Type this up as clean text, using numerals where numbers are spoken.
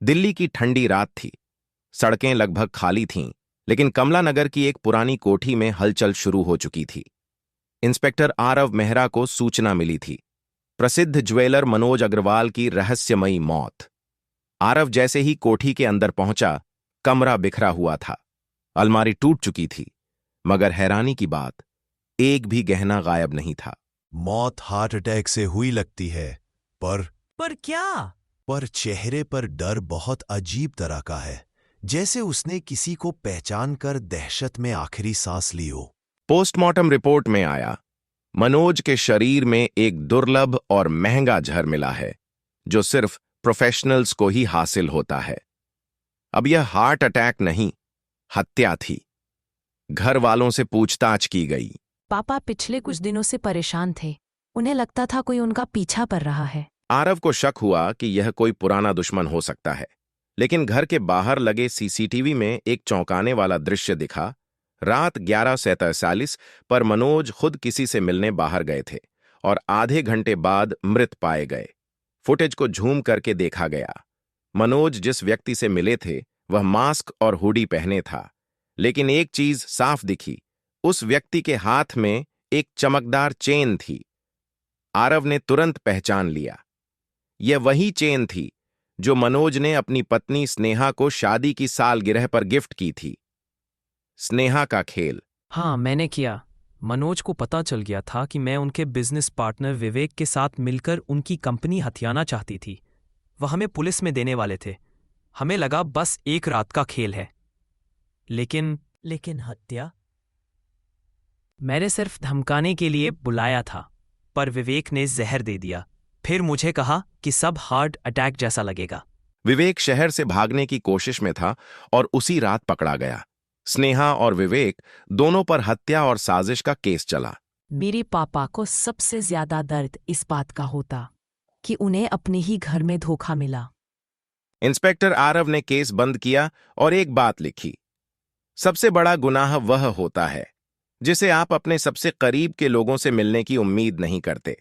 दिल्ली की ठंडी रात थी। सड़कें लगभग खाली थीं, लेकिन कमला नगर की एक पुरानी कोठी में हलचल शुरू हो चुकी थी। इंस्पेक्टर आरव मेहरा को सूचना मिली थी, प्रसिद्ध ज्वेलर मनोज अग्रवाल की रहस्यमयी मौत। आरव जैसे ही कोठी के अंदर पहुंचा, कमरा बिखरा हुआ था। अलमारी टूट चुकी थी, मगर हैरानी की बात, एक भी गहना गायब नहीं था। मौत हार्ट अटैक से हुई लगती है, पर क्या? पर चेहरे पर डर बहुत अजीब तरह का है, जैसे उसने किसी को पहचान कर दहशत में आखिरी सांस ली हो। पोस्टमार्टम रिपोर्ट में आया, मनोज के शरीर में एक दुर्लभ और महंगा जहर मिला है, जो सिर्फ प्रोफेशनल्स को ही हासिल होता है। अब यह हार्ट अटैक नहीं, हत्या थी। घर वालों से पूछताछ की गई। पापा पिछले कुछ दिनों से परेशान थे। उन्हें लगता था कोई उनका पीछा कर रहा है। आरव को शक हुआ कि यह कोई पुराना दुश्मन हो सकता है, लेकिन घर के बाहर लगे सीसीटीवी में एक चौंकाने वाला दृश्य दिखा। रात 11:43 पर मनोज खुद किसी से मिलने बाहर गए थे और आधे घंटे बाद मृत पाए गए। फुटेज को झूम करके देखा गया। मनोज जिस व्यक्ति से मिले थे वह मास्क और हुडी पहने था, लेकिन एक चीज साफ दिखी, उस व्यक्ति के हाथ में एक चमकदार चेन थी। आरव ने तुरंत पहचान लिया, यह वही चेन थी जो मनोज ने अपनी पत्नी स्नेहा को शादी की सालगिरह पर गिफ्ट की थी। स्नेहा का खेल। हाँ, मैंने किया। मनोज को पता चल गया था कि मैं उनके बिजनेस पार्टनर विवेक के साथ मिलकर उनकी कंपनी हथियाना चाहती थी। वह हमें पुलिस में देने वाले थे। हमें लगा बस एक रात का खेल है, लेकिन हत्या? मैंने सिर्फ धमकाने के लिए बुलाया था, पर विवेक ने जहर दे दिया। फिर मुझे कहा कि सब हार्ट अटैक जैसा लगेगा। विवेक शहर से भागने की कोशिश में था और उसी रात पकड़ा गया। स्नेहा और विवेक दोनों पर हत्या और साजिश का केस चला। मेरे पापा को सबसे ज्यादा दर्द इस बात का होता कि उन्हें अपने ही घर में धोखा मिला। इंस्पेक्टर आरव ने केस बंद किया और एक बात लिखी, सबसे बड़ा गुनाह वह होता है जिसे आप अपने सबसे करीब के लोगों से मिलने की उम्मीद नहीं करते।